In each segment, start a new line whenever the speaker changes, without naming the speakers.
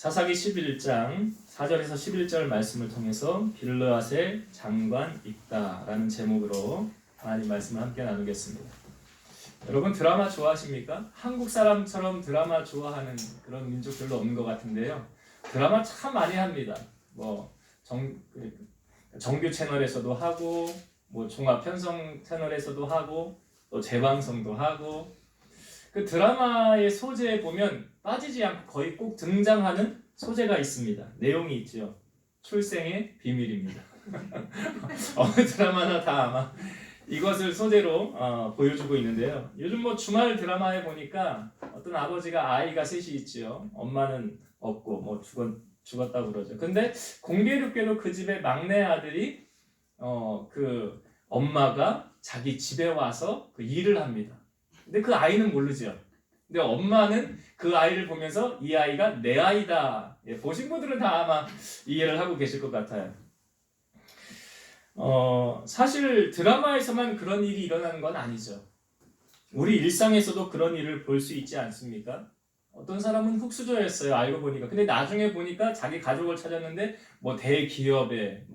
사사기 11장 4절에서 11절 말씀을 통해서 길르앗의 장관 입다라는 제목으로 하나님 말씀을 함께 나누겠습니다. 여러분 드라마 좋아하십니까? 한국 사람처럼 드라마 좋아하는 그런 민족 별로 없는 것 같은데요. 드라마 참 많이 합니다. 정규 채널에서도 하고 종합 편성 채널에서도 하고 또 재방송도 하고 그 드라마의 소재에 보면 빠지지 않고 거의 꼭 등장하는 소재가 있습니다. 내용이 있죠. 출생의 비밀입니다. 어느 드라마나 다 아마 이것을 소재로 보여주고 있는데요. 요즘 주말 드라마에 보니까 어떤 아버지가 아이가 셋이 있죠. 엄마는 없고 죽었다고 그러죠. 근데 공교롭게도 그 집의 막내 아들이 그 엄마가 자기 집에 와서 그 일을 합니다. 근데 그 아이는 모르죠. 근데 엄마는 그 아이를 보면서 이 아이가 내 아이다. 보신 분들은 다 아마 이해를 하고 계실 것 같아요. 사실 드라마에서만 그런 일이 일어나는 건 아니죠. 우리 일상에서도 그런 일을 볼 수 있지 않습니까? 어떤 사람은 흙수저였어요. 알고 보니까. 근데 나중에 보니까 자기 가족을 찾았는데 대기업의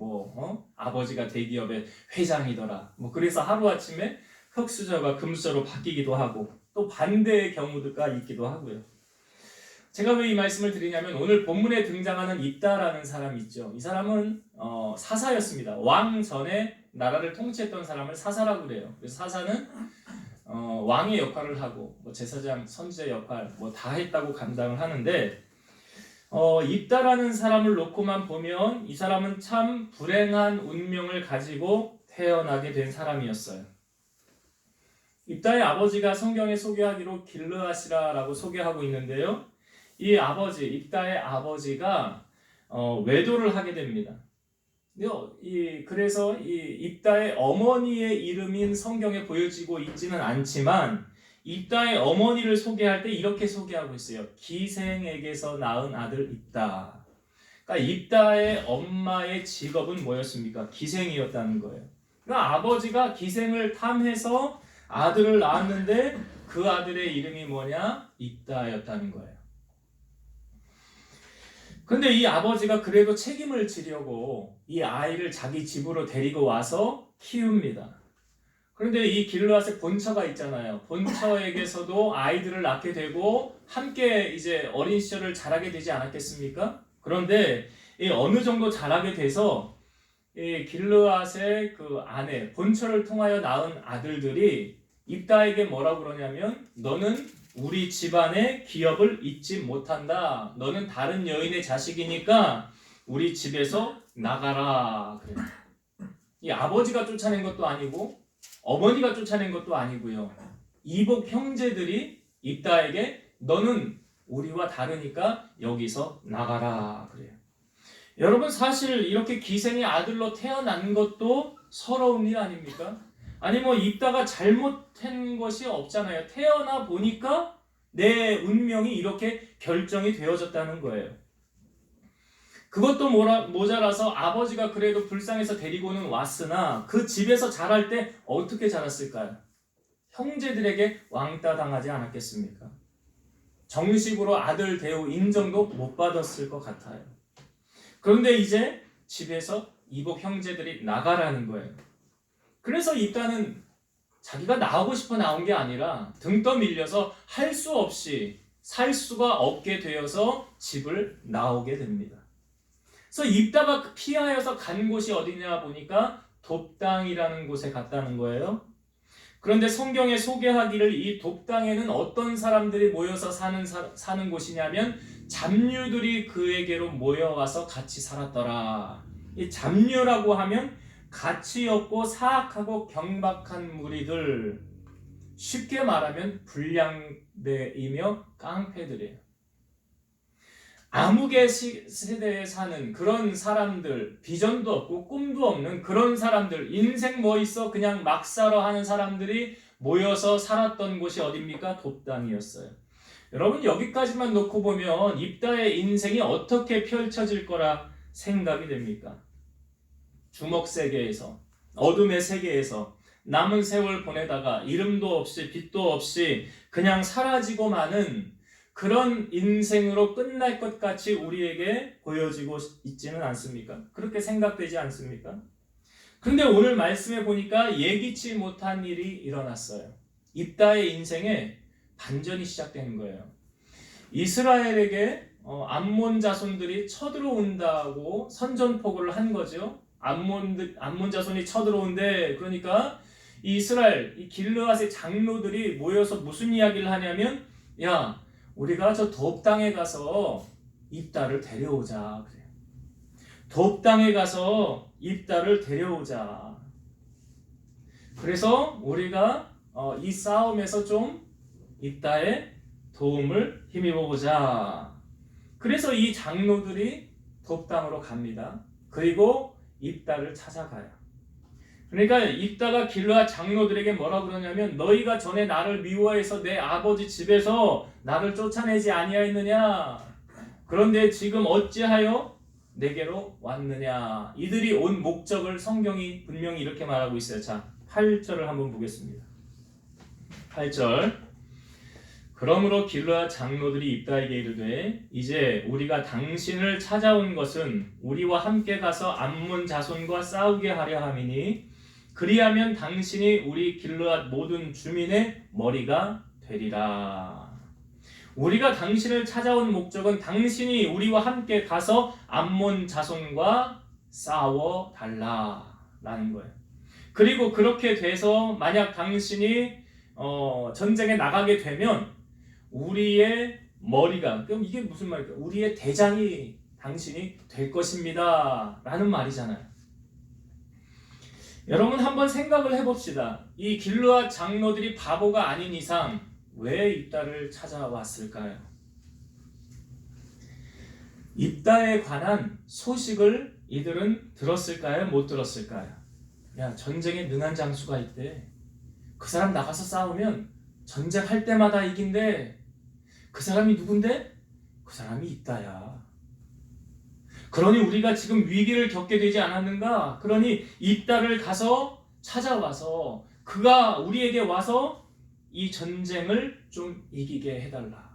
아버지가 대기업의 회장이더라. 그래서 하루아침에 흙수저가 금수저로 바뀌기도 하고 또 반대의 경우가 있기도 하고요. 제가 왜 이 말씀을 드리냐면 오늘 본문에 등장하는 입다라는 사람이 있죠. 이 사람은 사사였습니다. 왕 전에 나라를 통치했던 사람을 사사라고 그래요. 그래서 사사는 왕의 역할을 하고 제사장, 선지자 역할 다 했다고 감당을 하는데 입다라는 사람을 놓고만 보면 이 사람은 참 불행한 운명을 가지고 태어나게 된 사람이었어요. 입다의 아버지가 성경에 소개하기로 길르앗이라고 소개하고 있는데요. 이 아버지, 입다의 아버지가 외도를 하게 됩니다. 그래서 이 입다의 어머니의 이름인 성경에 보여지고 있지는 않지만 입다의 어머니를 소개할 때 이렇게 소개하고 있어요. 기생에게서 낳은 아들 입다. 그러니까 입다의 엄마의 직업은 뭐였습니까? 기생이었다는 거예요. 그러니까 아버지가 기생을 탐해서 아들을 낳았는데 그 아들의 이름이 뭐냐? 입다였다는 거예요. 근데 이 아버지가 그래도 책임을 지려고 이 아이를 자기 집으로 데리고 와서 키웁니다. 그런데 이 길르앗의 본처가 있잖아요. 본처에게서도 아이들을 낳게 되고 함께 이제 어린 시절을 자라게 되지 않았겠습니까? 그런데 어느 정도 자라게 돼서 이 길르앗의 그 아내, 본처를 통하여 낳은 아들들이 입다에게 뭐라고 그러냐면 너는 우리 집안의 기업을 잊지 못한다. 너는 다른 여인의 자식이니까 우리 집에서 나가라. 그래요. 이 아버지가 쫓아낸 것도 아니고 어머니가 쫓아낸 것도 아니고요. 이복 형제들이 입다에게 너는 우리와 다르니까 여기서 나가라. 그래요. 여러분 사실 이렇게 기생의 아들로 태어난 것도 서러운 일 아닙니까? 아니 입다가 잘못한 것이 없잖아요. 태어나 보니까 내 운명이 이렇게 결정이 되어졌다는 거예요. 그것도 모자라서 아버지가 그래도 불쌍해서 데리고는 왔으나 그 집에서 자랄 때 어떻게 자랐을까요? 형제들에게 왕따 당하지 않았겠습니까? 정식으로 아들 대우 인정도 못 받았을 것 같아요. 그런데 이제 집에서 이복 형제들이 나가라는 거예요. 그래서 입다는 자기가 나오고 싶어 나온 게 아니라 등 떠밀려서 할 수 없이 살 수가 없게 되어서 집을 나오게 됩니다. 그래서 입다가 피하여서 간 곳이 어디냐 보니까 돕당이라는 곳에 갔다는 거예요. 그런데 성경에 소개하기를 이 돕당에는 어떤 사람들이 모여서 사는 곳이냐면 잡류들이 그에게로 모여와서 같이 살았더라. 이 잡류라고 하면 가치 없고 사악하고 경박한 무리들, 쉽게 말하면 불량배이며 깡패들이에요. 암흑의 세대에 사는 그런 사람들, 비전도 없고 꿈도 없는 그런 사람들, 인생 있어 그냥 막 살아 하는 사람들이 모여서 살았던 곳이 어딥니까? 돕당이었어요. 여러분 여기까지만 놓고 보면 입다의 인생이 어떻게 펼쳐질 거라 생각이 됩니까? 주먹 세계에서, 어둠의 세계에서 남은 세월 보내다가 이름도 없이 빛도 없이 그냥 사라지고 마는 그런 인생으로 끝날 것 같이 우리에게 보여지고 있지는 않습니까? 그렇게 생각되지 않습니까? 그런데 오늘 말씀에 보니까 예기치 못한 일이 일어났어요. 입다의 인생에 반전이 시작되는 거예요. 이스라엘에게 암몬 자손들이 쳐들어온다고 선전포고를 한 거죠. 암몬 자손이 쳐들어온대. 그러니까 이스라엘 이 길르앗의 장로들이 모여서 무슨 이야기를 하냐면, 야, 우리가 저 돕 땅에 가서 입다를 데려오자. 그래요. 돕 땅에 가서 입다를 데려오자. 그래서 우리가 이 싸움에서 좀 입다의 도움을 힘입어 보자. 그래서 이 장로들이 돕 땅으로 갑니다. 그리고 입다를 찾아가요. 그러니까 입다가 길르앗 장로들에게 뭐라 그러냐면, 너희가 전에 나를 미워해서 내 아버지 집에서 나를 쫓아내지 아니하였느냐? 그런데 지금 어찌하여 내게로 왔느냐? 이들이 온 목적을 성경이 분명히 이렇게 말하고 있어요. 자, 8절을 한번 보겠습니다. 8절. 그러므로 길르앗 장로들이 입다에게 이르되, 이제 우리가 당신을 찾아온 것은 우리와 함께 가서 암몬 자손과 싸우게 하려 함이니, 그리하면 당신이 우리 길르앗 모든 주민의 머리가 되리라. 우리가 당신을 찾아온 목적은 당신이 우리와 함께 가서 암몬 자손과 싸워 달라라는 거예요. 그리고 그렇게 돼서 만약 당신이 전쟁에 나가게 되면 우리의 머리가, 그럼 이게 무슨 말일까요? 우리의 대장이 당신이 될 것입니다 라는 말이잖아요. 여러분 한번 생각을 해봅시다. 이 길르앗 장로들이 바보가 아닌 이상 왜 입다를 찾아왔을까요? 입다에 관한 소식을 이들은 들었을까요? 못 들었을까요? 야, 전쟁에 능한 장수가 있대. 그 사람 나가서 싸우면 전쟁할 때마다 이긴대. 그 사람이 누군데? 그 사람이 입다야. 그러니 우리가 지금 위기를 겪게 되지 않았는가? 그러니 입다를 가서 찾아와서 그가 우리에게 와서 이 전쟁을 좀 이기게 해달라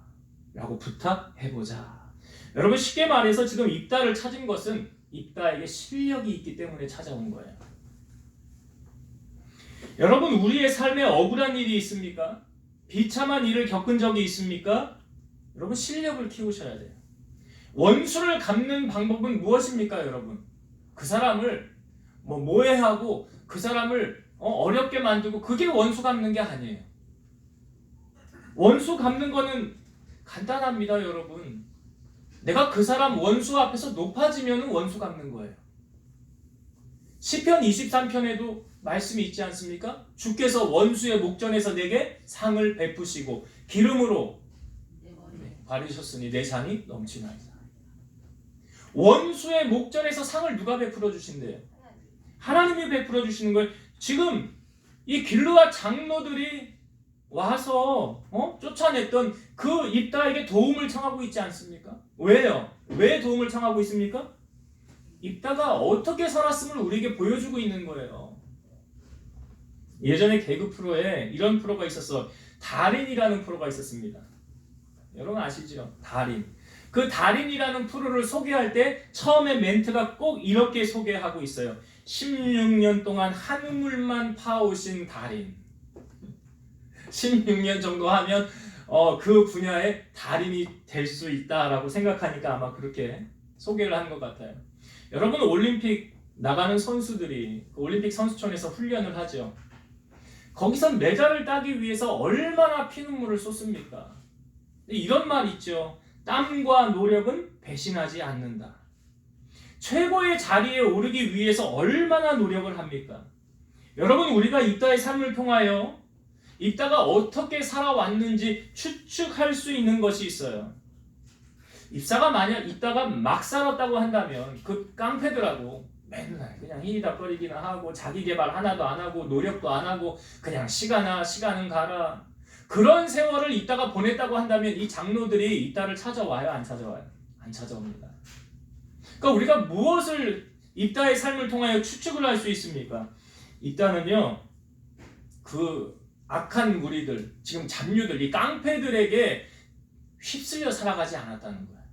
라고 부탁해보자. 여러분 쉽게 말해서 지금 입다를 찾은 것은 입다에게 실력이 있기 때문에 찾아온 거예요. 여러분 우리의 삶에 억울한 일이 있습니까? 비참한 일을 겪은 적이 있습니까? 여러분 실력을 키우셔야 돼요. 원수를 갚는 방법은 무엇입니까, 여러분? 그 사람을 모해하고 그 사람을 어렵게 만들고 그게 원수 갚는 게 아니에요. 원수 갚는 거는 간단합니다, 여러분. 내가 그 사람 원수 앞에서 높아지면 원수 갚는 거예요. 시편 23편에도 말씀이 있지 않습니까? 주께서 원수의 목전에서 내게 상을 베푸시고 기름으로 바르셨으니 내 잔이 넘치나이다. 원수의 목전에서 상을 누가 베풀어 주신대요? 하나님이 베풀어 주시는 거예요. 지금 이 길르앗 장로들이 와서 쫓아냈던 그 입다에게 도움을 청하고 있지 않습니까? 왜요? 왜 도움을 청하고 있습니까? 입다가 어떻게 살았음을 우리에게 보여주고 있는 거예요. 예전에 개그 프로에 이런 프로가 있었어. 달인이라는 프로가 있었습니다. 여러분 아시죠? 달인. 그 달인이라는 프로를 소개할 때 처음에 멘트가 꼭 이렇게 소개하고 있어요. 16년 동안 한물만 파오신 달인. 16년 정도 하면 그 분야의 달인이 될 수 있다라고 생각하니까 아마 그렇게 소개를 한 것 같아요. 여러분 올림픽 나가는 선수들이 올림픽 선수촌에서 훈련을 하죠. 거기서 메달을 따기 위해서 얼마나 피눈물을 쏟습니까? 이런 말 있죠. 땀과 노력은 배신하지 않는다. 최고의 자리에 오르기 위해서 얼마나 노력을 합니까? 여러분 우리가 입다의 삶을 통하여 입다가 어떻게 살아왔는지 추측할 수 있는 것이 있어요. 입다가 막 살았다고 한다면 그 깡패들하고 맨날 그냥 히히닥거리기나 하고 자기 개발 하나도 안 하고 노력도 안 하고 그냥 시간은 가라. 그런 세월을 입다가 보냈다고 한다면 이 장로들이 입다를 찾아와요? 안 찾아와요? 안 찾아옵니다. 그러니까 우리가 무엇을 입다의 삶을 통하여 추측을 할 수 있습니까? 입다는요, 그 악한 무리들, 지금 잡류들, 이 깡패들에게 휩쓸려 살아가지 않았다는 거예요.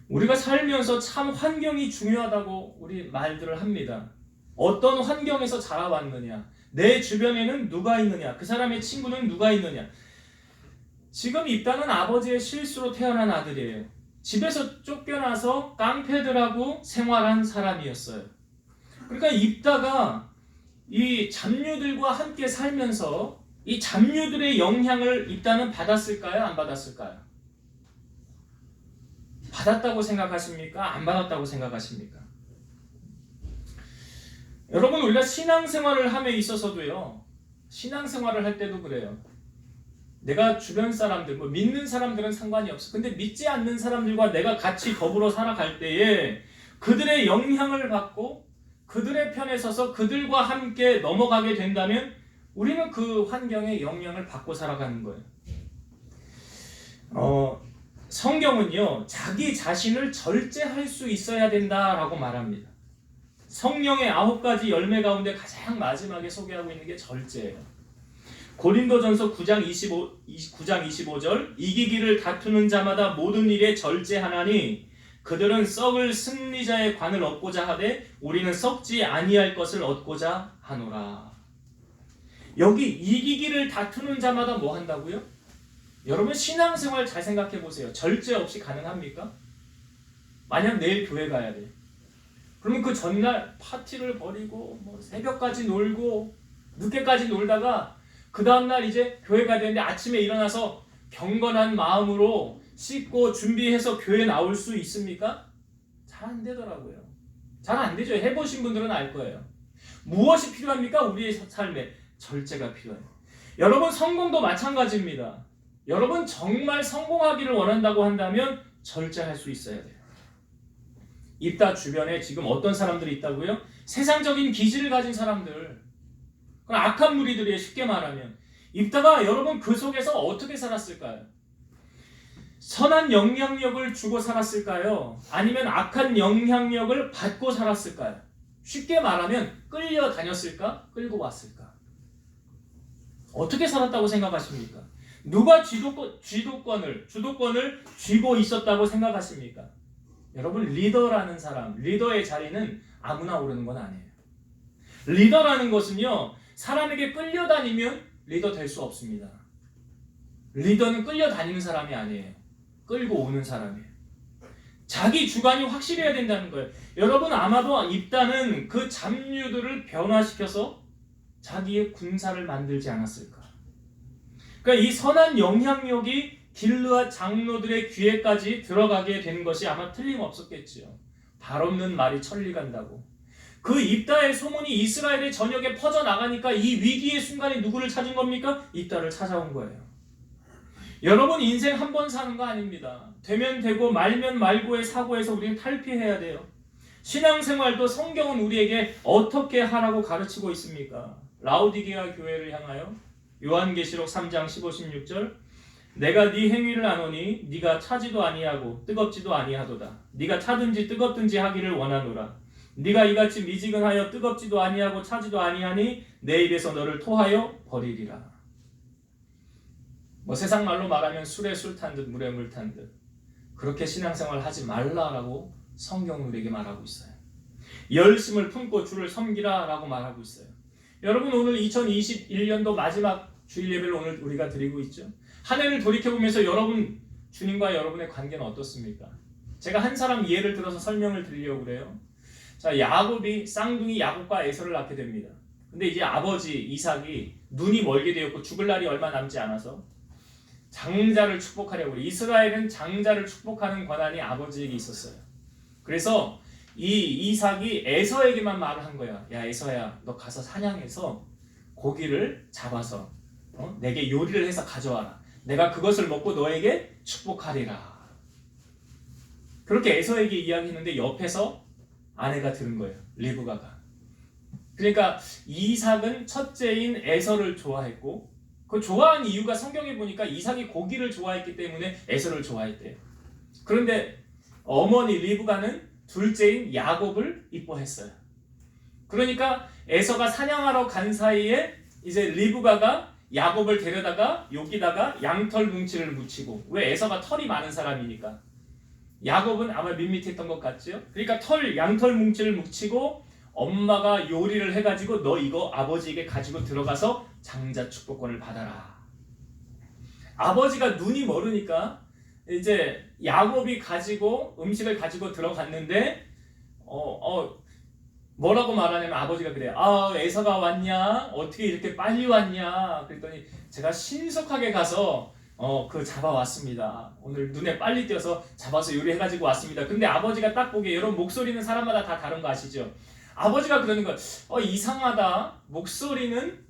우리가 살면서 참 환경이 중요하다고 우리 말들을 합니다. 어떤 환경에서 자라왔느냐, 내 주변에는 누가 있느냐, 그 사람의 친구는 누가 있느냐. 지금 입다는 아버지의 실수로 태어난 아들이에요. 집에서 쫓겨나서 깡패들하고 생활한 사람이었어요. 그러니까 입다가 이 잡류들과 함께 살면서 이 잡류들의 영향을 입다는 받았을까요? 안 받았을까요? 받았다고 생각하십니까? 안 받았다고 생각하십니까? 여러분, 우리가 신앙생활을 함에 있어서도요, 신앙생활을 할 때도 그래요. 내가 주변 사람들, 믿는 사람들은 상관이 없어. 근데 믿지 않는 사람들과 내가 같이 더불어 살아갈 때에 그들의 영향을 받고 그들의 편에 서서 그들과 함께 넘어가게 된다면 우리는 그 환경에 영향을 받고 살아가는 거예요. 성경은요, 자기 자신을 절제할 수 있어야 된다라고 말합니다. 성령의 9가지 열매 가운데 가장 마지막에 소개하고 있는 게 절제예요. 고린도전서 9장 25절, 이기기를 다투는 자마다 모든 일에 절제하나니 그들은 썩을 승리자의 관을 얻고자 하되 우리는 썩지 아니할 것을 얻고자 하노라. 여기 이기기를 다투는 자마다 뭐 한다고요? 여러분, 신앙생활 잘 생각해 보세요. 절제 없이 가능합니까? 만약 내일 교회 가야 돼. 그러면 그 전날 파티를 벌이고 새벽까지 놀고 늦게까지 놀다가 그 다음날 이제 교회 가야 되는데 아침에 일어나서 경건한 마음으로 씻고 준비해서 교회 나올 수 있습니까? 잘 안 되더라고요. 잘 안 되죠. 해보신 분들은 알 거예요. 무엇이 필요합니까? 우리의 삶에 절제가 필요해요. 여러분, 성공도 마찬가지입니다. 여러분 정말 성공하기를 원한다고 한다면 절제할 수 있어야 돼요. 입다 주변에 지금 어떤 사람들이 있다고요? 세상적인 기질을 가진 사람들, 악한 무리들이에요. 쉽게 말하면 입다가 여러분 그 속에서 어떻게 살았을까요? 선한 영향력을 주고 살았을까요? 아니면 악한 영향력을 받고 살았을까요? 쉽게 말하면 끌려다녔을까? 끌고 왔을까? 어떻게 살았다고 생각하십니까? 누가 주도권을 쥐고 있었다고 생각하십니까? 여러분, 리더라는 사람, 리더의 자리는 아무나 오르는 건 아니에요. 리더라는 것은요, 사람에게 끌려다니면 리더 될 수 없습니다. 리더는 끌려다니는 사람이 아니에요. 끌고 오는 사람이에요. 자기 주관이 확실해야 된다는 거예요. 여러분, 아마도 입다는 그 잡류들을 변화시켜서 자기의 군사를 만들지 않았을까? 그러니까 이 선한 영향력이 길르앗 장로들의 귀에까지 들어가게 된 것이 아마 틀림없었겠지요. 발 없는 말이 천리 간다고. 그 입다의 소문이 이스라엘의 전역에 퍼져나가니까 이 위기의 순간에 누구를 찾은 겁니까? 입다를 찾아온 거예요. 여러분, 인생 한 번 사는 거 아닙니다. 되면 되고 말면 말고의 사고에서 우리는 탈피해야 돼요. 신앙생활도 성경은 우리에게 어떻게 하라고 가르치고 있습니까? 라오디게아 교회를 향하여 요한계시록 3장 15, 16절, 내가 네 행위를 아노니 네가 차지도 아니하고 뜨겁지도 아니하도다. 네가 차든지 뜨겁든지 하기를 원하노라. 네가 이같이 미지근하여 뜨겁지도 아니하고 차지도 아니하니 내 입에서 너를 토하여 버리리라. 세상 말로 말하면 술에 술 탄 듯 물에 물 탄 듯, 그렇게 신앙생활 하지 말라라고 성경은 우리에게 말하고 있어요. 열심을 품고 주를 섬기라 라고 말하고 있어요. 여러분, 오늘 2021년도 마지막 주일 예배를 오늘 우리가 드리고 있죠. 한 해를 돌이켜보면서 여러분, 주님과 여러분의 관계는 어떻습니까? 제가 한 사람 예를 들어서 설명을 드리려고 그래요. 자, 야곱이 쌍둥이 야곱과 에서를 낳게 됩니다. 근데 이제 아버지 이삭이 눈이 멀게 되었고 죽을 날이 얼마 남지 않아서 장자를 축복하려고 그래요. 이스라엘은 장자를 축복하는 권한이 아버지에게 있었어요. 그래서 이 이삭이 에서에게만 말을 한 거야. 야, 에서야, 너 가서 사냥해서 고기를 잡아서 내게 요리를 해서 가져와라. 내가 그것을 먹고 너에게 축복하리라. 그렇게 에서에게 이야기했는데 옆에서 아내가 들은 거예요. 리브가가. 그러니까 이삭은 첫째인 에서를 좋아했고, 그 좋아한 이유가 성경에 보니까 이삭이 고기를 좋아했기 때문에 에서를 좋아했대요. 그런데 어머니 리브가는 둘째인 야곱을 이뻐했어요. 그러니까 에서가 사냥하러 간 사이에 이제 리브가가 야곱을 데려다가 여기다가 양털 뭉치를 묻히고, 왜 에서가 털이 많은 사람이니까. 야곱은 아마 밋밋했던 것 같죠? 그러니까 양털 뭉치를 묻히고 엄마가 요리를 해가지고 너 이거 아버지에게 가지고 들어가서 장자 축복권을 받아라. 아버지가 눈이 멀으니까 이제 야곱이 가지고 음식을 가지고 들어갔는데 뭐라고 말하냐면 아버지가 그래요. 에서가 왔냐? 어떻게 이렇게 빨리 왔냐? 그랬더니 제가 신속하게 가서 잡아왔습니다. 오늘 눈에 빨리 띄어서 잡아서 요리해가지고 왔습니다. 근데 아버지가 딱 보기에, 여러분 목소리는 사람마다 다 다른 거 아시죠? 아버지가 그러는 거예요. 이상하다. 목소리는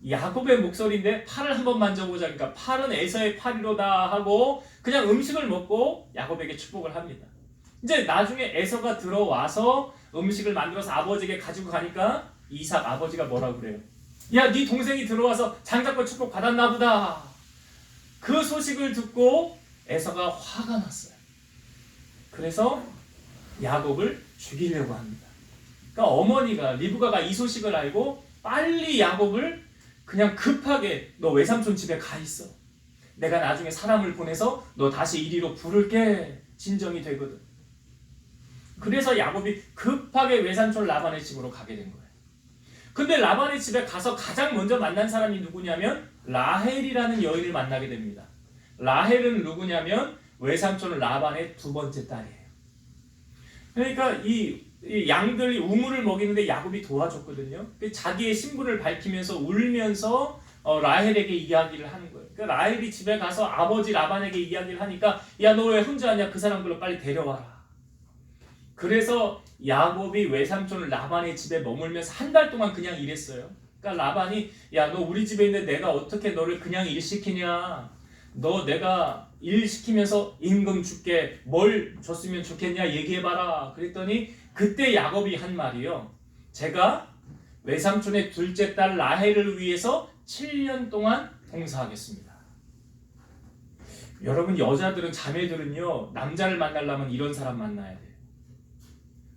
야곱의 목소리인데 팔을 한번 만져보자. 그러니까 팔은 에서의 팔이로다 하고 그냥 음식을 먹고 야곱에게 축복을 합니다. 이제 나중에 에서가 들어와서 음식을 만들어서 아버지에게 가지고 가니까 이삭 아버지가 뭐라고 그래요? 야, 네 동생이 들어와서 장자권 축복 받았나 보다. 그 소식을 듣고 에서가 화가 났어요. 그래서 야곱을 죽이려고 합니다. 그러니까 어머니가 리브가가 이 소식을 알고 빨리 야곱을 그냥 급하게 너 외삼촌 집에 가 있어. 내가 나중에 사람을 보내서 너 다시 이리로 부를게. 진정이 되거든. 그래서 야곱이 급하게 외삼촌 라반의 집으로 가게 된 거예요. 근데 라반의 집에 가서 가장 먼저 만난 사람이 누구냐면 라헬이라는 여인을 만나게 됩니다. 라헬은 누구냐면 외삼촌 라반의 두 번째 딸이에요. 그러니까 이 양들이 우물을 먹이는데 야곱이 도와줬거든요. 자기의 신분을 밝히면서 울면서 라헬에게 이야기를 하는 거예요. 그러니까 라헬이 집에 가서 아버지 라반에게 이야기를 하니까 야, 너 왜 혼자 하냐? 그 사람들로 빨리 데려와라. 그래서 야곱이 외삼촌 라반의 집에 머물면서 한 달 동안 그냥 일했어요. 그러니까 라반이 야, 너 우리 집에 있는데 내가 어떻게 너를 그냥 일시키냐? 너 내가 일 시키면서 임금 줄게. 뭘 줬으면 좋겠냐? 얘기해봐라. 그랬더니 그때 야곱이 한 말이요. 제가 외삼촌의 둘째 딸 라헬을 위해서 7년 동안 봉사하겠습니다. 여러분, 여자들은, 자매들은요, 남자를 만나려면 이런 사람 만나야 돼요.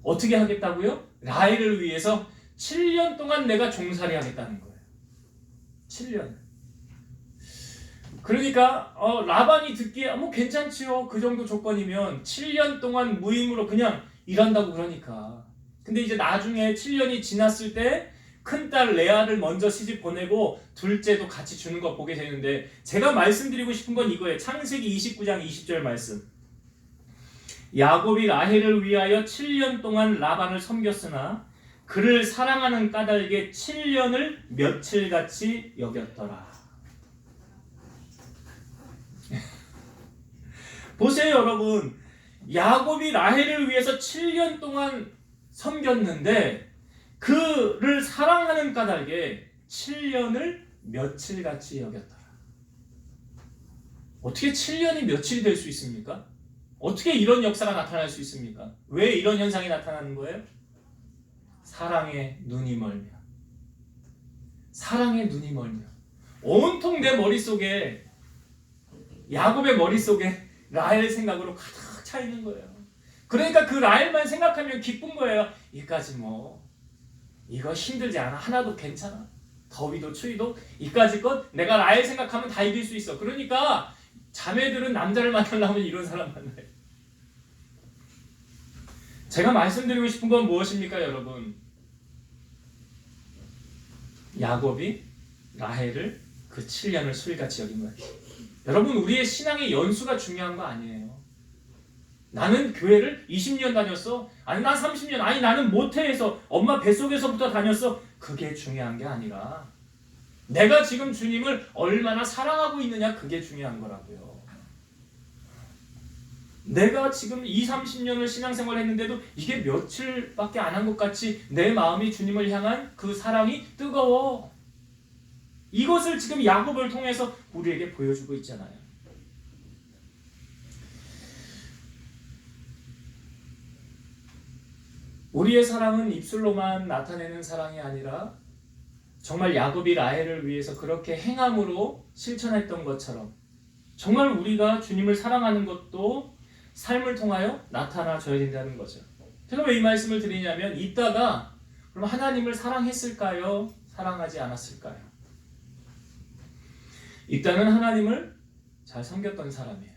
어떻게 하겠다고요? 라헬을 위해서 7년 동안 내가 종살이 하겠다는 거예요. 7년. 그러니까 라반이 듣기에 뭐 괜찮지요. 그 정도 조건이면 7년 동안 무임으로 그냥 일한다고 그러니까. 근데 이제 나중에 7년이 지났을 때 큰딸 레아를 먼저 시집 보내고 둘째도 같이 주는 거 보게 되는데, 제가 말씀드리고 싶은 건 이거예요. 창세기 29장 20절 말씀. 야곱이 라헬을 위하여 7년 동안 라반을 섬겼으나 그를 사랑하는 까닭에 7년을 며칠같이 여겼더라. 보세요, 여러분. 야곱이 라헬을 위해서 7년 동안 섬겼는데 그를 사랑하는 까닭에 7년을 며칠같이 여겼더라. 어떻게 7년이 며칠이 될 수 있습니까? 어떻게 이런 역사가 나타날 수 있습니까? 왜 이런 현상이 나타나는 거예요? 사랑의 눈이 멀며. 사랑의 눈이 멀며. 온통 내 머릿속에, 야곱의 머릿속에 라헬 생각으로 가득 차 있는 거예요. 그러니까 그 라헬만 생각하면 기쁜 거예요. 이까지 뭐 이거 힘들지 않아. 하나도 괜찮아. 더위도 추위도 이까지 것 내가 라헬 생각하면 다 이길 수 있어. 그러니까 자매들은 남자를 만나려면 이런 사람 만나요. 제가 말씀드리고 싶은 건 무엇입니까, 여러분? 야곱이 라헬을 그 7년을 술같이 여긴 거예요. 여러분, 우리의 신앙의 연수가 중요한 거 아니에요. 나는 교회를 20년 다녔어. 아니, 난 30년. 아니, 나는 모태에서 엄마 뱃속에서부터 다녔어. 그게 중요한 게 아니라 내가 지금 주님을 얼마나 사랑하고 있느냐, 그게 중요한 거라고요. 내가 지금 30년을 신앙생활 했는데도 이게 며칠밖에 안 한 것 같이 내 마음이 주님을 향한 그 사랑이 뜨거워. 이것을 지금 야곱을 통해서 우리에게 보여주고 있잖아요. 우리의 사랑은 입술로만 나타내는 사랑이 아니라 정말 야곱이 라헬을 위해서 그렇게 행함으로 실천했던 것처럼 정말 우리가 주님을 사랑하는 것도 삶을 통하여 나타나줘야 된다는 거죠. 제가 왜 이 말씀을 드리냐면, 이따가 그럼 하나님을 사랑했을까요? 사랑하지 않았을까요? 입다는 하나님을 잘 섬겼던 사람이에요.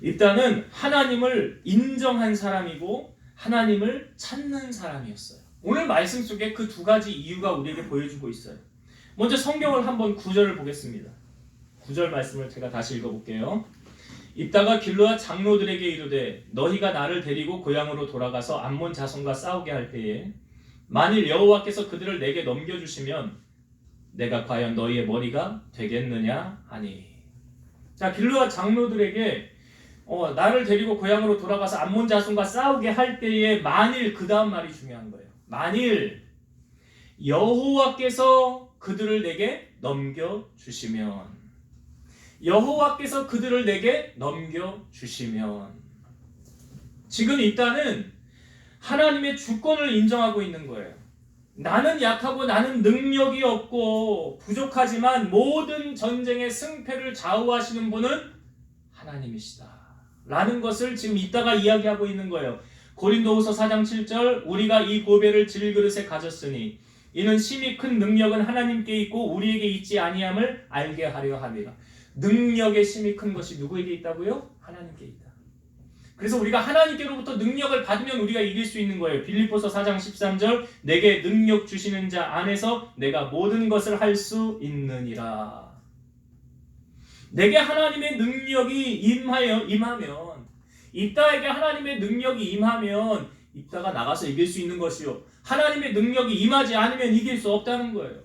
입다는 하나님을 인정한 사람이고 하나님을 찾는 사람이었어요. 오늘 말씀 속에 그 두 가지 이유가 우리에게 보여주고 있어요. 먼저 성경을 한번 9절을 보겠습니다. 9절 말씀을 제가 다시 읽어볼게요. 입다가 길르앗 장로들에게 이르되 너희가 나를 데리고 고향으로 돌아가서 암몬 자손과 싸우게 할 때에 만일 여호와께서 그들을 내게 넘겨주시면 내가 과연 너희의 머리가 되겠느냐 하니. 자, 길르앗 장로들에게 나를 데리고 고향으로 돌아가서 암몬 자손과 싸우게 할 때에 만일, 그 다음 말이 중요한 거예요. 만일 여호와께서 그들을 내게 넘겨주시면, 여호와께서 그들을 내게 넘겨주시면. 지금 입다는 하나님의 주권을 인정하고 있는 거예요. 나는 약하고 나는 능력이 없고 부족하지만 모든 전쟁의 승패를 좌우하시는 분은 하나님이시다 라는 것을 지금 입다가 이야기하고 있는 거예요. 고린도후서 4장 7절 우리가 이 고배를 질그릇에 가졌으니 이는 심히 큰 능력은 하나님께 있고 우리에게 있지 아니함을 알게 하려 함이라. 능력의 심히 큰 것이 누구에게 있다고요? 하나님께 있다. 그래서 우리가 하나님께로부터 능력을 받으면 우리가 이길 수 있는 거예요. 빌립보서 4장 13절 내게 능력 주시는 자 안에서 내가 모든 것을 할 수 있느니라. 내게 하나님의 능력이 임하면, 입다에게 하나님의 능력이 임하면 입다가 나가서 이길 수 있는 것이요, 하나님의 능력이 임하지 않으면 이길 수 없다는 거예요.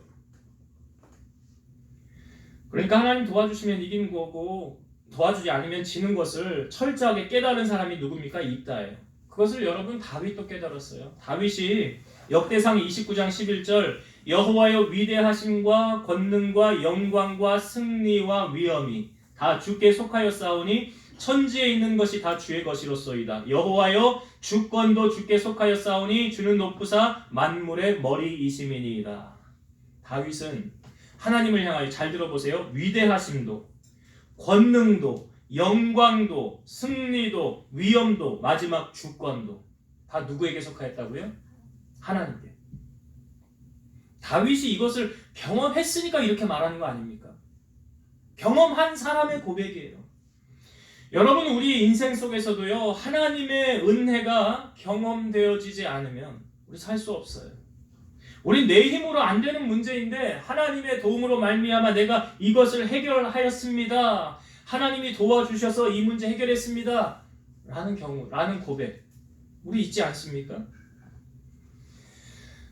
그러니까 하나님 도와주시면 이기는 거고 도와주지 않으면 지는 것을 철저하게 깨달은 사람이 누굽니까? 입다예요. 그것을 여러분 다윗도 깨달았어요. 다윗이 역대상 29장 11절 여호와여 위대하심과 권능과 영광과 승리와 위엄이 다 주께 속하였사오니 천지에 있는 것이 다 주의 것이로소이다. 여호와여 주권도 주께 속하였사오니 주는 높으사 만물의 머리이심이니이다. 다윗은 하나님을 향하여, 잘 들어보세요, 위대하심도 권능도 영광도 승리도 위엄도 마지막 주권도 다 누구에게 속하였다고요? 하나님께. 다윗이 이것을 경험했으니까 이렇게 말하는 거 아닙니까? 경험한 사람의 고백이에요. 여러분, 우리 인생 속에서도요, 하나님의 은혜가 경험되어지지 않으면 우리 살 수 없어요. 우리 내 힘으로 안 되는 문제인데 하나님의 도움으로 말미암아 내가 이것을 해결하였습니다, 하나님이 도와주셔서 이 문제 해결했습니다 라는 경우, 라는 고백 우리 있지 않습니까?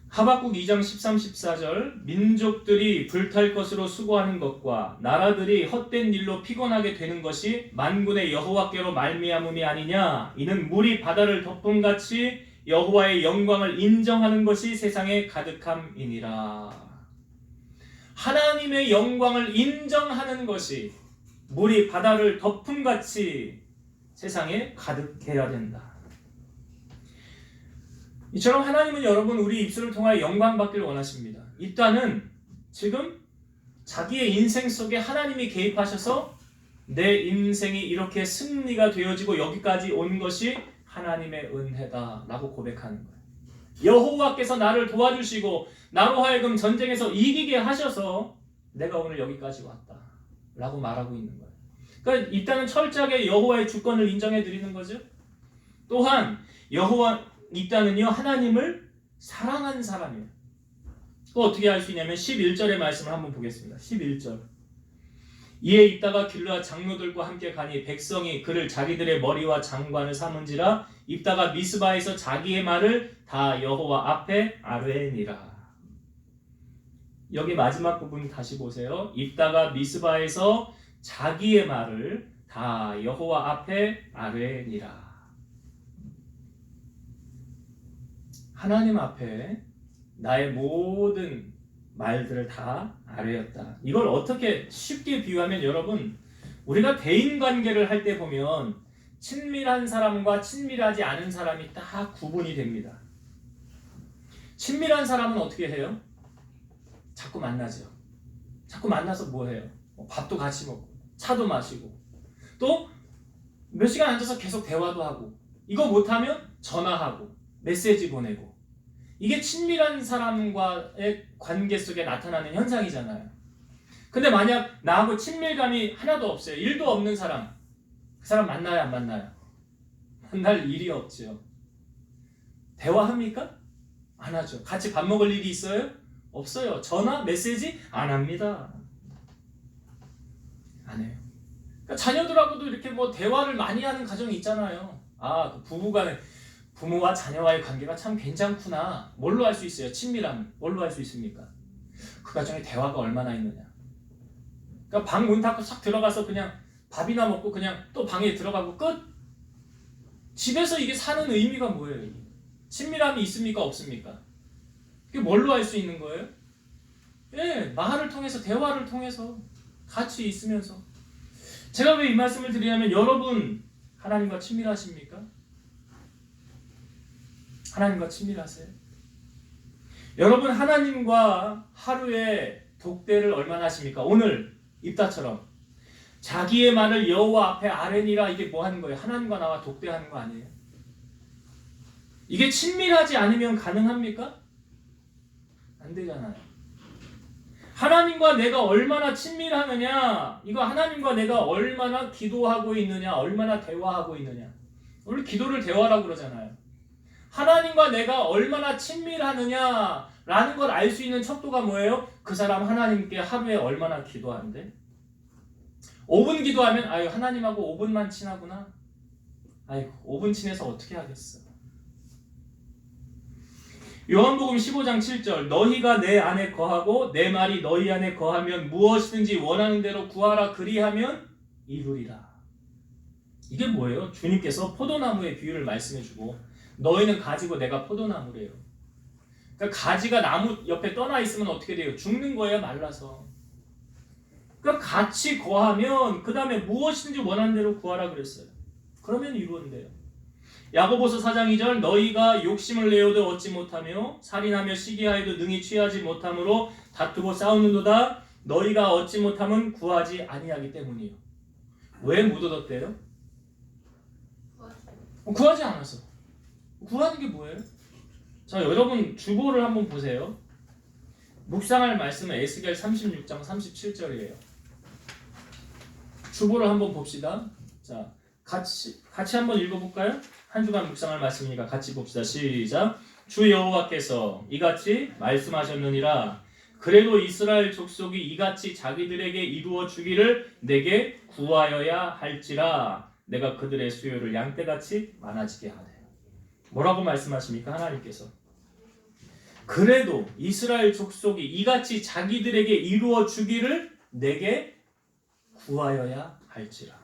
하박국 2장 13, 14절 민족들이 불탈 것으로 수고하는 것과 나라들이 헛된 일로 피곤하게 되는 것이 만군의 여호와께로 말미암음이 아니냐. 이는 물이 바다를 덮음같이 여호와의 영광을 인정하는 것이 세상에 가득함이니라. 하나님의 영광을 인정하는 것이 물이 바다를 덮음같이 세상에 가득해야 된다. 이처럼 하나님은 여러분 우리 입술을 통하여 영광받기를 원하십니다. 입다는 지금 자기의 인생 속에 하나님이 개입하셔서 내 인생이 이렇게 승리가 되어지고 여기까지 온 것이 하나님의 은혜다 라고 고백하는 거예요. 여호와께서 나를 도와주시고 나로 하여금 전쟁에서 이기게 하셔서 내가 오늘 여기까지 왔다 라고 말하고 있는 거예요. 그러니까 입다는 철저하게 여호와의 주권을 인정해 드리는 거죠. 또한 입다는요, 하나님을 사랑하는 사람이에요. 그거 어떻게 알 수 있냐면 11절의 말씀을 한번 보겠습니다. 11절 이에 입다가 길르앗 장로들과 함께 가니 백성이 그를 자기들의 머리와 장관을 삼은지라. 입다가 미스바에서 자기의 말을 다 여호와 앞에 아뢰니라. 여기 마지막 부분 다시 보세요. 입다가 미스바에서 자기의 말을 다 여호와 앞에 아뢰니라. 하나님 앞에 나의 모든 말들을 다 아뢰었다. 이걸 어떻게 쉽게 비유하면, 여러분, 우리가 대인관계를 할 때 보면 친밀한 사람과 친밀하지 않은 사람이 딱 구분이 됩니다. 친밀한 사람은 어떻게 해요? 자꾸 만나죠. 자꾸 만나서 뭐 해요? 밥도 같이 먹고 차도 마시고 또 몇 시간 앉아서 계속 대화도 하고, 이거 못하면 전화하고 메시지 보내고. 이게 친밀한 사람과의 관계 속에 나타나는 현상이잖아요. 근데 만약 나하고 친밀감이 하나도 없어요. 일도 없는 사람. 그 사람 만나요, 안 만나요? 만날 일이 없죠. 대화합니까? 안 하죠. 같이 밥 먹을 일이 있어요? 없어요. 전화, 메시지 안 합니다. 안 해요. 그러니까 자녀들하고도 이렇게 뭐 대화를 많이 하는 가정이 있잖아요. 아, 그 부부간에 부모와 자녀와의 관계가 참 괜찮구나. 뭘로 알 수 있어요? 친밀함. 뭘로 알 수 있습니까? 그 가정에 대화가 얼마나 있느냐. 그러니까 방 문 닫고 싹 들어가서 그냥 밥이나 먹고 그냥 또 방에 들어가고 끝. 집에서 이게 사는 의미가 뭐예요? 이게? 친밀함이 있습니까? 없습니까? 이게 뭘로 알 수 있는 거예요? 예, 말을 통해서, 대화를 통해서 같이 있으면서. 제가 왜 이 말씀을 드리냐면 여러분 하나님과 친밀하십니까? 하나님과 친밀하세요? 여러분 하나님과 하루에 독대를 얼마나 하십니까? 오늘 입다처럼 자기의 말을 여호와 앞에 아뢰니라. 이게 뭐 하는 거예요? 하나님과 나와 독대하는 거 아니에요? 이게 친밀하지 않으면 가능합니까? 안 되잖아요. 하나님과 내가 얼마나 친밀하느냐, 이거 하나님과 내가 얼마나 기도하고 있느냐, 얼마나 대화하고 있느냐. 우리 기도를 대화라고 그러잖아요. 하나님과 내가 얼마나 친밀하느냐라는 걸 알 수 있는 척도가 뭐예요? 그 사람 하나님께 하루에 얼마나 기도하는데? 5분 기도하면 아유 하나님하고 5분만 친하구나. 아이고 5분 친해서 어떻게 하겠어. 요한복음 15장 7절 너희가 내 안에 거하고 내 말이 너희 안에 거하면 무엇이든지 원하는 대로 구하라 그리하면 이루리라. 이게 뭐예요? 주님께서 포도나무의 비유를 말씀해주고 너희는 가지고 내가 포도나무래요. 그러니까 가지가 나무 옆에 떠나 있으면 어떻게 돼요? 죽는 거예요, 말라서. 그러니까 같이 거하면 그 다음에 무엇이든지 원하는 대로 구하라 그랬어요. 그러면 이루어진대요. 야고보서 4장 2절 너희가 욕심을 내어도 얻지 못하며 살인하며 시기하여도 능히 취하지 못함으로 다투고 싸우는도다. 너희가 얻지 못함은 구하지 아니하기 때문이요. 왜 못 얻었대요? 구하지 않아서. 구하는 게 뭐예요? 자, 여러분 주보를 한번 보세요. 묵상할 말씀은 에스겔 36장 37절이에요. 주보를 한번 봅시다. 자, 같이 한번 읽어볼까요? 한 주간 묵상할 말씀이니까 같이 봅시다. 시작. 주 여호와께서 이같이 말씀하셨느니라. 그래도 이스라엘 족속이 이같이 자기들에게 이루어 주기를 내게 구하여야 할지라. 내가 그들의 수요를 양떼같이 많아지게 하네. 뭐라고 말씀하십니까? 하나님께서. 그래도 이스라엘 족속이 이같이 자기들에게 이루어 주기를 내게 구하여야 할지라.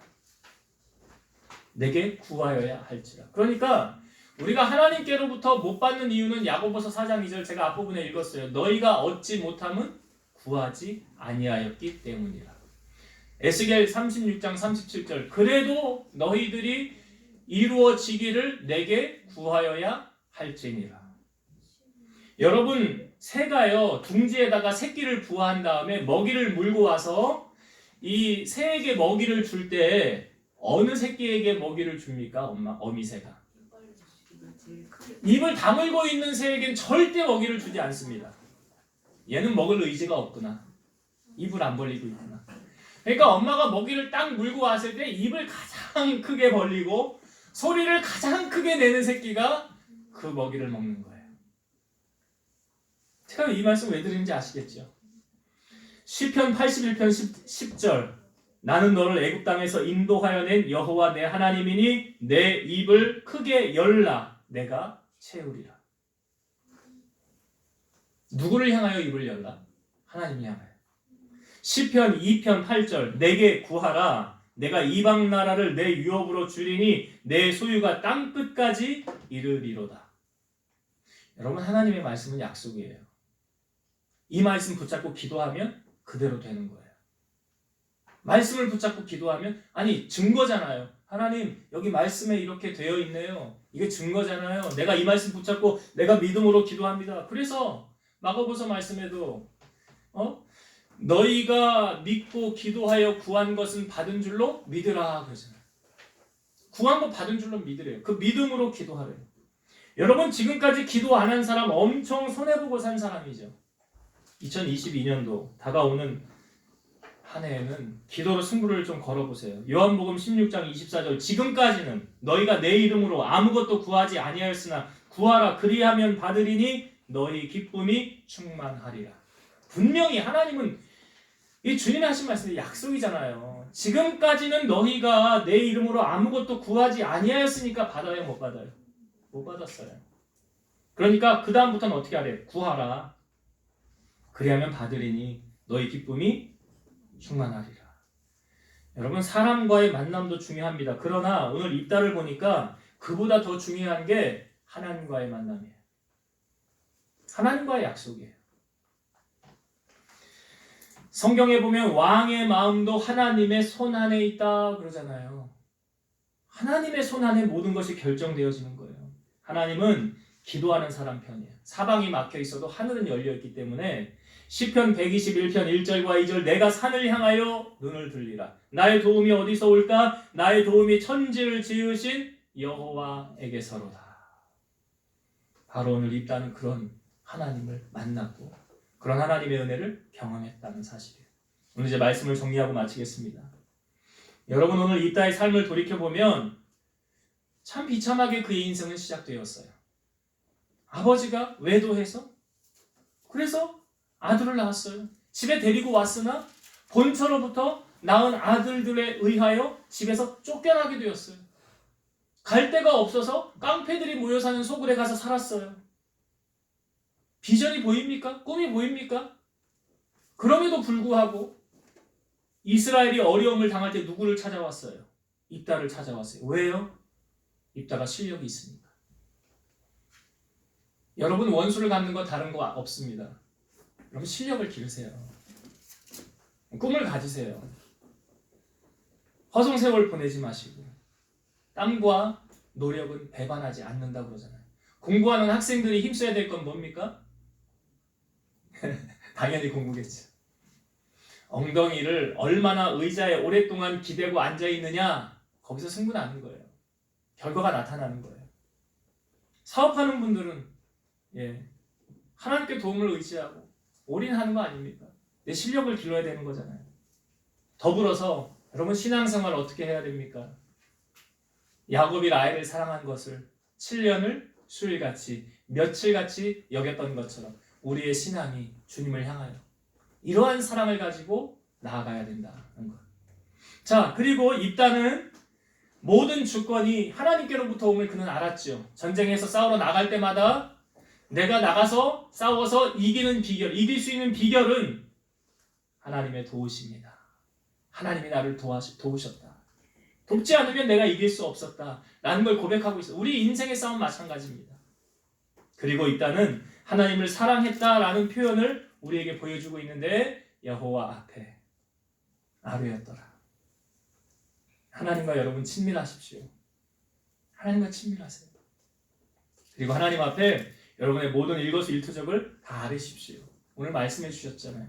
내게 구하여야 할지라. 그러니까 우리가 하나님께로부터 못 받는 이유는 야고보서 4장 2절 제가 앞부분에 읽었어요. 너희가 얻지 못함은 구하지 아니하였기 때문이라. 에스겔 36장 37절 그래도 너희들이 이루어지기를 내게 구하여야 할지니라. 여러분 새가요 둥지에다가 새끼를 부화한 다음에 먹이를 물고 와서 이 새에게 먹이를 줄 때 어느 새끼에게 먹이를 줍니까? 어미새가 입을 다물고 있는 새에겐 절대 먹이를 주지 않습니다. 얘는 먹을 의지가 없구나. 입을 안 벌리고 있구나. 그러니까 엄마가 먹이를 딱 물고 왔을 때 입을 가장 크게 벌리고 소리를 가장 크게 내는 새끼가 그 먹이를 먹는 거예요. 제가 이 말씀 왜 드리는지 아시겠죠? 시편 81편 10절 나는 너를 애굽 땅에서 인도하여 낸 여호와 내 하나님이니 내 입을 크게 열라 내가 채우리라. 누구를 향하여 입을 열라? 하나님을 향하여. 시편 2편 8절 내게 구하라 내가 이방 나라를 내 유업으로 주리니 내 소유가 땅 끝까지 이르리로다. 여러분 하나님의 말씀은 약속이에요. 이 말씀 붙잡고 기도하면 그대로 되는 거예요. 말씀을 붙잡고 기도하면 아니 증거잖아요. 하나님 여기 말씀에 이렇게 되어 있네요. 이게 증거잖아요. 내가 이 말씀 붙잡고 내가 믿음으로 기도합니다. 그래서 마가복음 말씀에도 너희가 믿고 기도하여 구한 것은 받은 줄로 믿으라 그러잖아요. 구한 거 받은 줄로 믿으래요. 그 믿음으로 기도하래요. 여러분 지금까지 기도 안 한 사람 엄청 손해보고 산 사람이죠. 2022년도 다가오는 한 해에는 기도로 승부를 좀 걸어보세요. 요한복음 16장 24절 지금까지는 너희가 내 이름으로 아무것도 구하지 아니하였으나 구하라 그리하면 받으리니 너희 기쁨이 충만하리라. 분명히 하나님은 이 주님이 하신 말씀이 약속이잖아요. 지금까지는 너희가 내 이름으로 아무것도 구하지 아니하였으니까 받아요, 못 받아요? 못 받았어요. 그러니까 그 다음부터는 어떻게 하래? 구하라. 그리하면 받으리니 너희 기쁨이 충만하리라. 여러분 사람과의 만남도 중요합니다. 그러나 오늘 입다를 보니까 그보다 더 중요한 게 하나님과의 만남이에요. 하나님과의 약속이에요. 성경에 보면 왕의 마음도 하나님의 손 안에 있다 그러잖아요. 하나님의 손 안에 모든 것이 결정되어지는 거예요. 하나님은 기도하는 사람 편이에요. 사방이 막혀 있어도 하늘은 열려 있기 때문에 시편 121편 1절과 2절 내가 산을 향하여 눈을 들리라. 나의 도움이 어디서 올까? 나의 도움이 천지를 지으신 여호와에게서로다. 바로 오늘 입다는 그런 하나님을 만났고 그런 하나님의 은혜를 경험했다는 사실이에요. 오늘 이제 말씀을 정리하고 마치겠습니다. 여러분 오늘 입다의 삶을 돌이켜보면 참 비참하게 그의 인생은 시작되었어요. 아버지가 외도해서 그래서 아들을 낳았어요. 집에 데리고 왔으나 본처로부터 낳은 아들들에 의하여 집에서 쫓겨나게 되었어요. 갈 데가 없어서 깡패들이 모여 사는 소굴에 가서 살았어요. 비전이 보입니까? 꿈이 보입니까? 그럼에도 불구하고 이스라엘이 어려움을 당할 때 누구를 찾아왔어요? 입다를 찾아왔어요. 왜요? 입다가 실력이 있으니까. 여러분 원수를 갚는 거 다른 거 없습니다. 여러분 실력을 기르세요. 꿈을 가지세요. 허송세월 보내지 마시고 땀과 노력은 배반하지 않는다 그러잖아요. 공부하는 학생들이 힘써야 될 건 뭡니까? 당연히 공부겠죠. 엉덩이를 얼마나 의자에 오랫동안 기대고 앉아있느냐 거기서 승부나는 거예요. 결과가 나타나는 거예요. 사업하는 분들은 하나님께 도움을 의지하고 올인하는 거 아닙니까? 내 실력을 길러야 되는 거잖아요. 더불어서 여러분 신앙생활 어떻게 해야 됩니까? 야곱이 라헬을 사랑한 것을 7년을 수일같이 며칠같이 여겼던 것처럼 우리의 신앙이 주님을 향하여 이러한 사랑을 가지고 나아가야 된다는 것. 자, 그리고 입다는 모든 주권이 하나님께로부터 옴을 그는 알았죠. 전쟁에서 싸우러 나갈 때마다 내가 나가서 싸워서 이기는 비결, 이길 수 있는 비결은 하나님의 도우심이다. 하나님이 나를 도우셨다. 돕지 않으면 내가 이길 수 없었다. 라는 걸 고백하고 있어요. 우리 인생의 싸움 마찬가지입니다. 그리고 입다는 하나님을 사랑했다라는 표현을 우리에게 보여주고 있는데 여호와 앞에 아뢰었더라. 하나님과 여러분 친밀하십시오. 하나님과 친밀하세요. 그리고 하나님 앞에 여러분의 모든 일거수일투족을 다 아뢰십시오. 오늘 말씀해 주셨잖아요.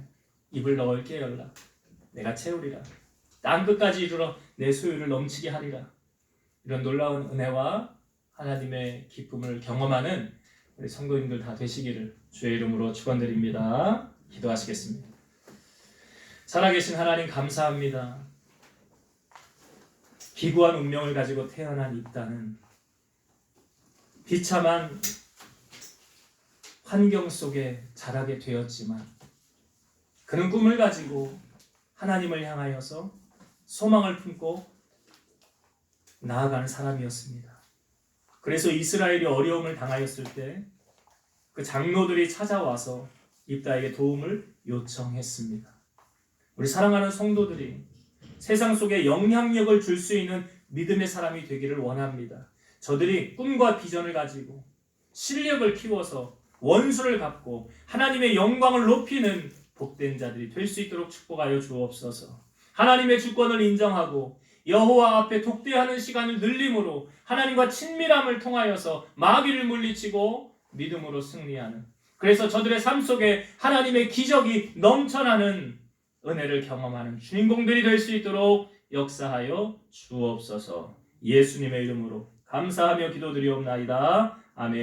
입을 넓게 열라. 내가 채우리라. 땅 끝까지 이르러 내 소유를 넘치게 하리라. 이런 놀라운 은혜와 하나님의 기쁨을 경험하는 우리 성도님들 다 되시기를 주의 이름으로 축원드립니다. 기도하시겠습니다. 살아계신 하나님 감사합니다. 기구한 운명을 가지고 태어난 입다는 비참한 환경 속에 자라게 되었지만 그는 꿈을 가지고 하나님을 향하여서 소망을 품고 나아가는 사람이었습니다. 그래서 이스라엘이 어려움을 당하였을 때 그 장로들이 찾아와서 입다에게 도움을 요청했습니다. 우리 사랑하는 성도들이 세상 속에 영향력을 줄 수 있는 믿음의 사람이 되기를 원합니다. 저들이 꿈과 비전을 가지고 실력을 키워서 원수를 갚고 하나님의 영광을 높이는 복된 자들이 될 수 있도록 축복하여 주옵소서. 하나님의 주권을 인정하고 여호와 앞에 독대하는 시간을 늘림으로 하나님과 친밀함을 통하여서 마귀를 물리치고 믿음으로 승리하는, 그래서 저들의 삶 속에 하나님의 기적이 넘쳐나는 은혜를 경험하는 주인공들이 될 수 있도록 역사하여 주옵소서. 예수님의 이름으로 감사하며 기도드리옵나이다. 아멘.